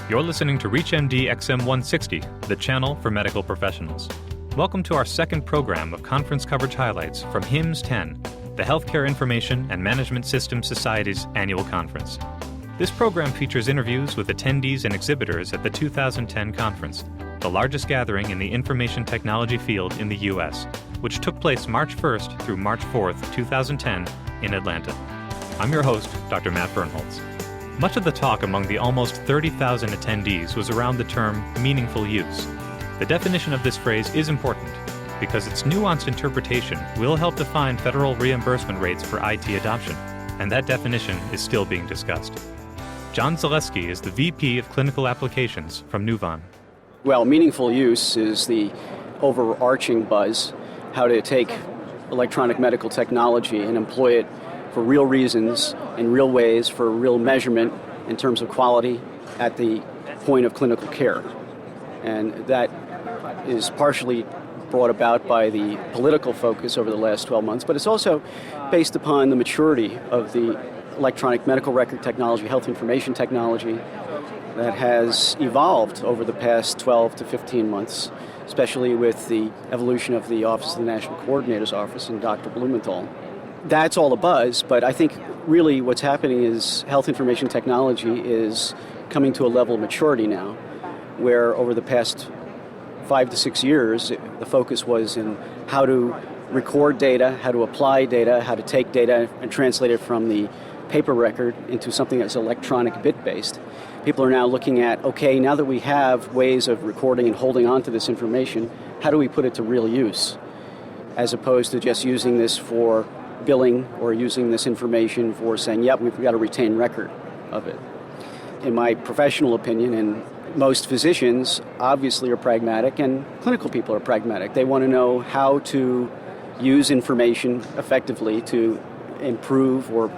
You're listening to ReachMD XM160, the channel for medical professionals. Welcome to our second program of conference coverage highlights from HIMSS 10, the Healthcare Information and Management Systems Society's annual conference. This program features interviews with attendees and exhibitors at the 2010 conference, the largest gathering in the information technology field in the U.S., which took place March 1st through March 4th, 2010 in Atlanta. I'm your host, Dr. Matt Birnholz. Much of the talk among the almost 30,000 attendees was around the term meaningful use. The definition of this phrase is important because its nuanced interpretation will help define federal reimbursement rates for IT adoption, and that definition is still being discussed. John Zaleski is the VP of Clinical Applications from Nuvon. Well, meaningful use is the overarching buzz, how to take electronic medical technology and employ it for real reasons, in real ways, for real measurement in terms of quality at the point of clinical care. And that is partially brought about by the political focus over the last 12 months, but it's also based upon the maturity of the electronic medical record technology, health information technology that has evolved over the past 12 to 15 months, especially with the evolution of the Office of the National Coordinator's Office and Dr. Blumenthal. That's all a buzz, but I think really what's happening is health information technology is coming to a level of maturity now, where over the past 5 to 6 years, the focus was in how to record data, how to apply data, how to take data and translate it from the paper record into something that's electronic bit-based. People are now looking at, okay, now that we have ways of recording and holding on to this information, how do we put it to real use? As opposed to just using this for billing or using this information for saying, yep, we've got a retained record of it. In my professional opinion, and most physicians obviously are pragmatic and clinical people are pragmatic. They want to know how to use information effectively to improve or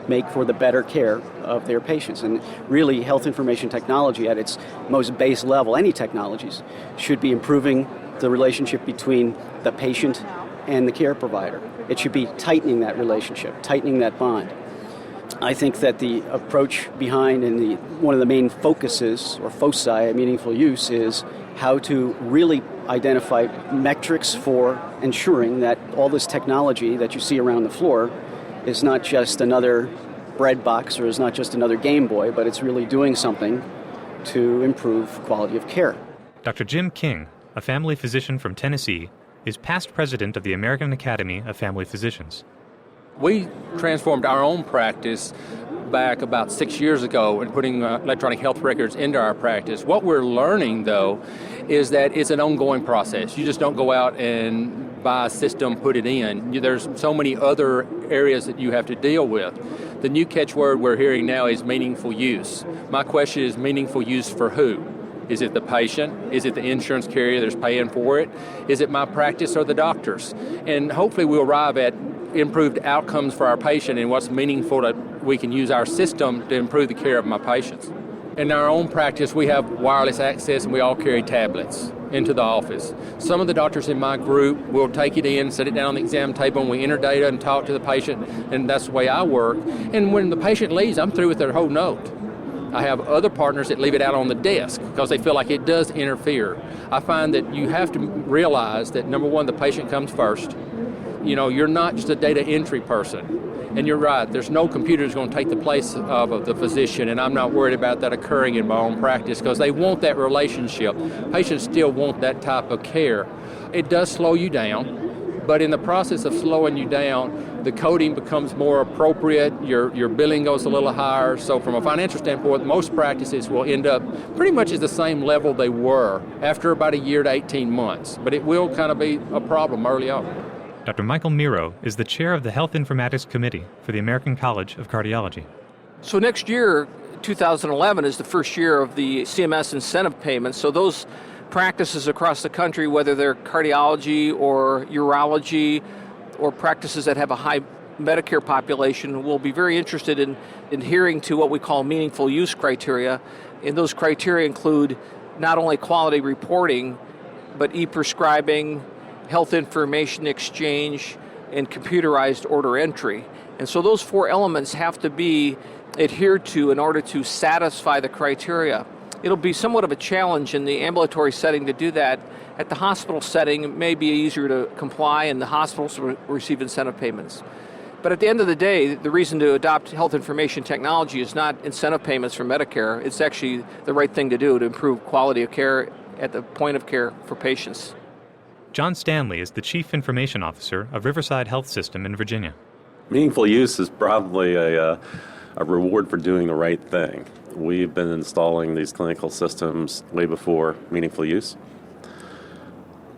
make for the better care of their patients. And really, health information technology at its most base level, any technologies, should be improving the relationship between the patient and the care provider. It should be tightening that relationship, tightening that bond. I think that the approach behind and one of the main focuses or foci of meaningful use is how to really identify metrics for ensuring that all this technology that you see around the floor is not just another bread box or is not just another Game Boy, but it's really doing something to improve quality of care. Dr. Jim King, a family physician from Tennessee, is past president of the American Academy of Family Physicians. We transformed our own practice back about 6 years ago in putting electronic health records into our practice. What we're learning, though, is that it's an ongoing process. You just don't go out and buy a system, put it in. There's so many other areas that you have to deal with. The new catchword we're hearing now is meaningful use. My question is meaningful use for who? Is it the patient? Is it the insurance carrier that's paying for it? Is it my practice or the doctors? And hopefully we'll arrive at improved outcomes for our patient and what's meaningful that we can use our system to improve the care of my patients. In our own practice, we have wireless access and we all carry tablets into the office. Some of the doctors in my group will take it in, set it down on the exam table, and we enter data and talk to the patient, and that's the way I work. And when the patient leaves, I'm through with their whole note. I have other partners that leave it out on the desk because they feel like it does interfere. I find that you have to realize that, number one, the patient comes first. You know, you're not just a data entry person. And you're right, there's no computer that's going to take the place of the physician, and I'm not worried about that occurring in my own practice because they want that relationship. Patients still want that type of care. It does slow you down, but in the process of slowing you down, the coding becomes more appropriate, your billing goes a little higher. So from a financial standpoint, most practices will end up pretty much at the same level they were after about a year to 18 months. But it will kind of be a problem early on. Dr. Michael Mirro is the chair of the Health Informatics Committee for the American College of Cardiology. So next year, 2011, is the first year of the CMS incentive payments. So those practices across the country, whether they're cardiology or urology or practices that have a high Medicare population, will be very interested in adhering to what we call meaningful use criteria. And those criteria include not only quality reporting, but e-prescribing, health information exchange, and computerized order entry. And so those four elements have to be adhered to in order to satisfy the criteria. It'll be somewhat of a challenge in the ambulatory setting to do that. At the hospital setting, it may be easier to comply, and the hospitals will receive incentive payments. But at the end of the day, the reason to adopt health information technology is not incentive payments from Medicare. It's actually the right thing to do to improve quality of care at the point of care for patients. John Stanley is the Chief Information Officer of Riverside Health System in Virginia. Meaningful use is probably a reward for doing the right thing. We've been installing these clinical systems way before meaningful use.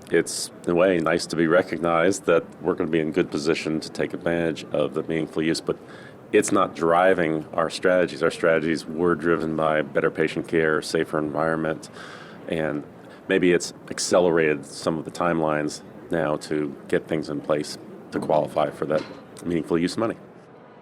It's, in a way, nice to be recognized that we're going to be in good position to take advantage of the meaningful use, but it's not driving our strategies. Our strategies were driven by better patient care, safer environment, and maybe it's accelerated some of the timelines now to get things in place to qualify for that meaningful use money.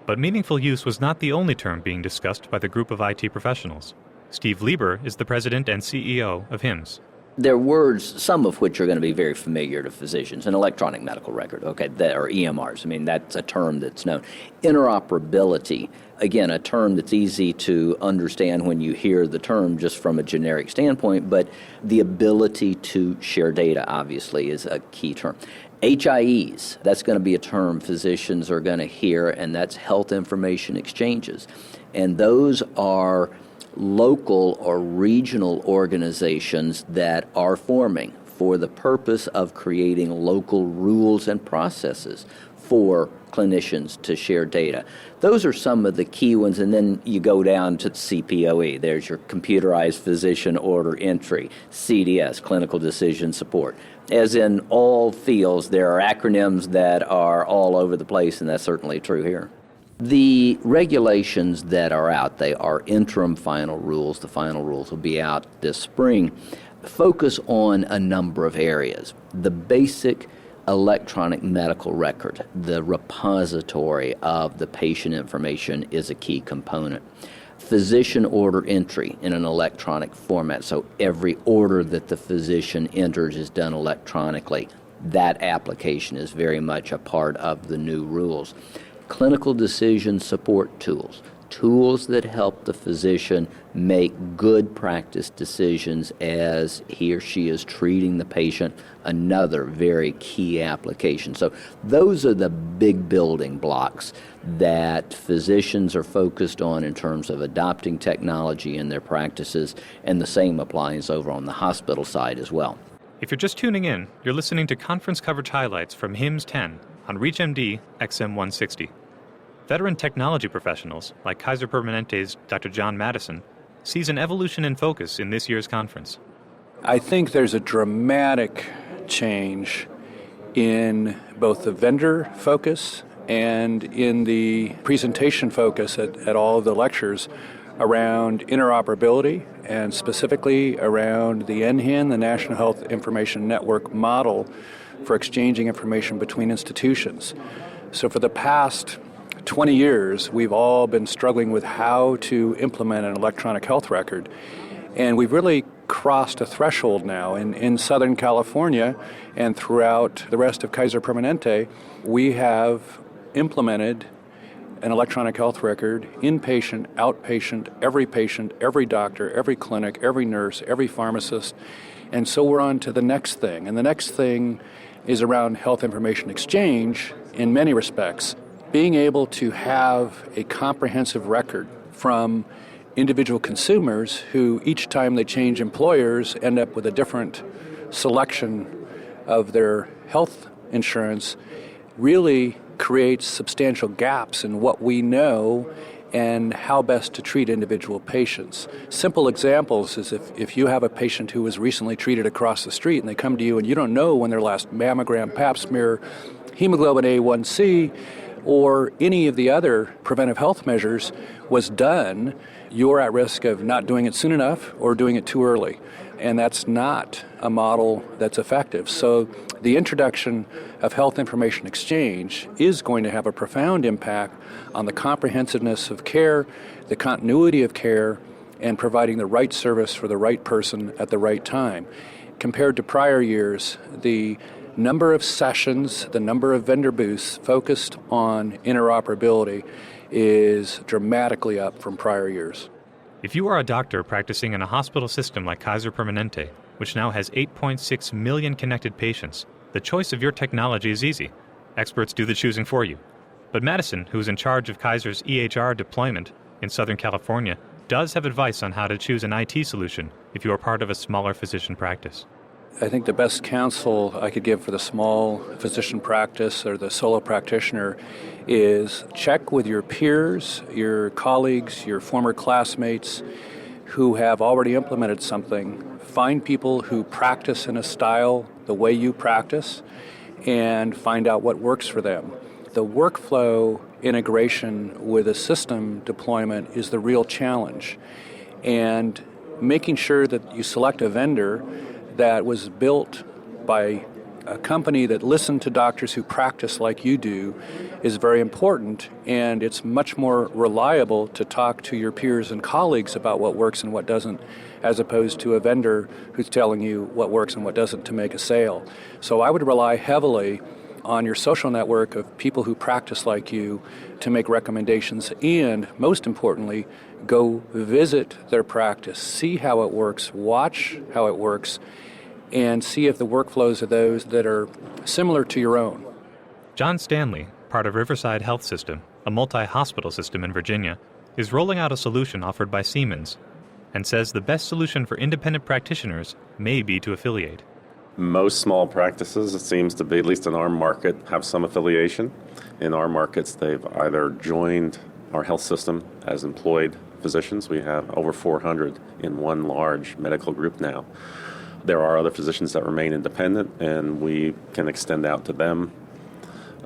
But meaningful use was not the only term being discussed by the group of IT professionals. Steve Lieber is the president and CEO of HIMSS. They're words, some of which are going to be very familiar to physicians. An electronic medical record, okay, or EMRs. I mean, that's a term that's known. Interoperability, again, a term that's easy to understand when you hear the term just from a generic standpoint, but the ability to share data, obviously, is a key term. HIEs, that's going to be a term physicians are going to hear, and that's health information exchanges. And those are local or regional organizations that are forming for the purpose of creating local rules and processes for clinicians to share data. Those are some of the key ones, and then you go down to CPOE. There's your computerized physician order entry, CDS, clinical decision support. As in all fields, there are acronyms that are all over the place, and that's certainly true here. The regulations that are out, they are interim final rules. The final rules will be out this spring. Focus on a number of areas. The basic electronic medical record, the repository of the patient information, is a key component. Physician order entry in an electronic format, so every order that the physician enters is done electronically. That application is very much a part of the new rules. Clinical decision support tools, tools that help the physician make good practice decisions as he or she is treating the patient, another very key application. So those are the big building blocks that physicians are focused on in terms of adopting technology in their practices, and the same applies over on the hospital side as well. If you're just tuning in, you're listening to conference coverage highlights from HIMSS 10 on ReachMD XM160. Veteran technology professionals, like Kaiser Permanente's Dr. John Mattison, sees an evolution in focus in this year's conference. I think there's a dramatic change in both the vendor focus and in the presentation focus at all of the lectures around interoperability, and specifically around the NHIN, the National Health Information Network model for exchanging information between institutions. So for the past 20 years, we've all been struggling with how to implement an electronic health record. And we've really crossed a threshold now. In Southern California and throughout the rest of Kaiser Permanente, we have implemented an electronic health record, inpatient, outpatient, every doctor, every clinic, every nurse, every pharmacist. And so we're on to the next thing. And the next thing is around health information exchange in many respects. Being able to have a comprehensive record from individual consumers who each time they change employers end up with a different selection of their health insurance really creates substantial gaps in what we know and how best to treat individual patients. Simple examples is if you have a patient who was recently treated across the street and they come to you and you don't know when their last mammogram, pap smear, hemoglobin A1C, or any of the other preventive health measures was done, you're at risk of not doing it soon enough or doing it too early. And that's not a model that's effective. So the introduction of health information exchange is going to have a profound impact on the comprehensiveness of care, the continuity of care, and providing the right service for the right person at the right time. Compared to prior years, the number of sessions, the number of vendor booths focused on interoperability is dramatically up from prior years. If you are a doctor practicing in a hospital system like Kaiser Permanente, which now has 8.6 million connected patients, the choice of your technology is easy. Experts do the choosing for you. But Mattison, who is in charge of Kaiser's EHR deployment in Southern California, does have advice on how to choose an IT solution if you are part of a smaller physician practice. I think the best counsel I could give for the small physician practice or the solo practitioner is check with your peers, your colleagues, your former classmates who have already implemented something. Find people who practice in a style the way you practice and find out what works for them. The workflow integration with a system deployment is the real challenge. And making sure that you select a vendor that was built by a company that listened to doctors who practice like you do is very important, and it's much more reliable to talk to your peers and colleagues about what works and what doesn't, as opposed to a vendor who's telling you what works and what doesn't to make a sale. So I would rely heavily on your social network of people who practice like you to make recommendations, and most importantly, go visit their practice, see how it works, watch how it works, and see if the workflows are those that are similar to your own. John Stanley, part of Riverside Health System, a multi-hospital system in Virginia, is rolling out a solution offered by Siemens and says the best solution for independent practitioners may be to affiliate. Most small practices, it seems to be, at least in our market, have some affiliation. In our markets, they've either joined our health system as employed physicians. We have over 400 in one large medical group now. There are other physicians that remain independent, and we can extend out to them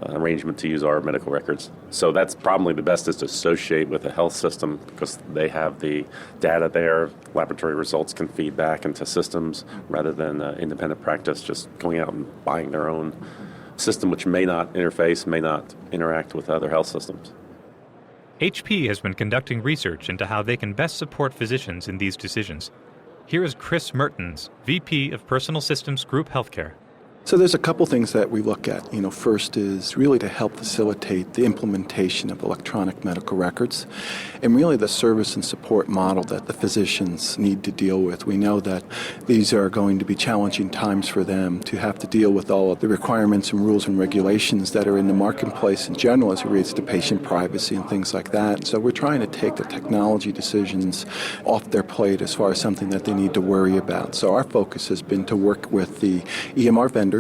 an arrangement to use our medical records. So that's probably the best, is to associate with a health system because they have the data there. Laboratory results can feed back into systems rather than independent practice just going out and buying their own system, which may not interface, may not interact with other health systems. HP has been conducting research into how they can best support physicians in these decisions. Here is Chris Mertens, VP of Personal Systems Group Healthcare. So there's a couple things that we look at. First is really to help facilitate the implementation of electronic medical records and really the service and support model that the physicians need to deal with. We know that these are going to be challenging times for them to have to deal with all of the requirements and rules and regulations that are in the marketplace in general as it relates to patient privacy and things like that. So we're trying to take the technology decisions off their plate as far as something that they need to worry about. So our focus has been to work with the EMR vendors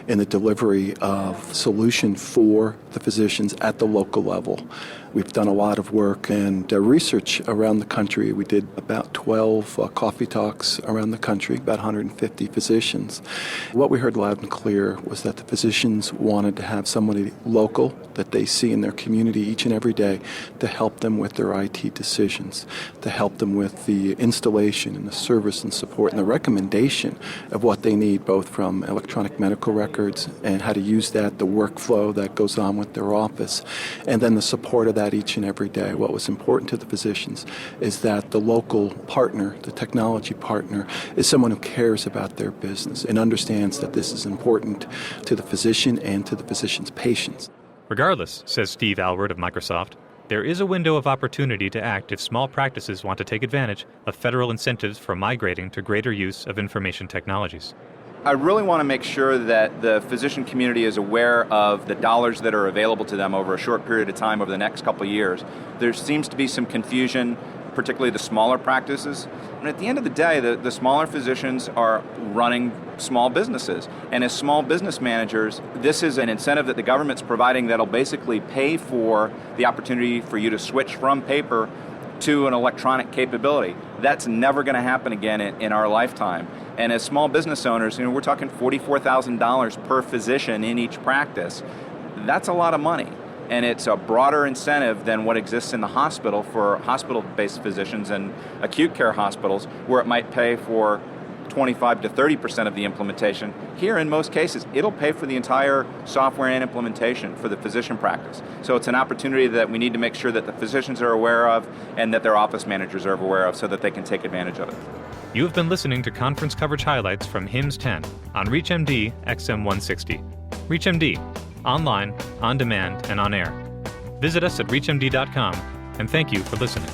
in the delivery of solution for the physicians at the local level. We've done a lot of work and research around the country. We did about 12 coffee talks around the country, about 150 physicians. What we heard loud and clear was that the physicians wanted to have somebody local that they see in their community each and every day to help them with their IT decisions, to help them with the installation and the service and support and the recommendation of what they need, both from electronic medical records and how to use that, the workflow that goes on with their office, and then the support of that each and every day. What was important to the physicians is that the local partner, the technology partner, is someone who cares about their business and understands that this is important to the physician and to the physician's patients. Regardless, says Steve Aylward of Microsoft, there is a window of opportunity to act if small practices want to take advantage of federal incentives for migrating to greater use of information technologies. I really want to make sure that the physician community is aware of the dollars that are available to them over a short period of time over the next couple of years. There seems to be some confusion, particularly the smaller practices. And at the end of the day, the smaller physicians are running small businesses. And as small business managers, this is an incentive that the government's providing that'll basically pay for the opportunity for you to switch from paper to an electronic capability. That's never going to happen again in our lifetime. And as small business owners, we're talking $44,000 per physician in each practice. That's a lot of money. And it's a broader incentive than what exists in the hospital for hospital-based physicians and acute care hospitals, where it might pay for 25 to 30% of the implementation. Here, in most cases, it'll pay for the entire software and implementation for the physician practice. So it's an opportunity that we need to make sure that the physicians are aware of and that their office managers are aware of so that they can take advantage of it. You have been listening to conference coverage highlights from HIMSS 10 on ReachMD XM160. ReachMD, online, on demand, and on air. Visit us at reachmd.com, and thank you for listening.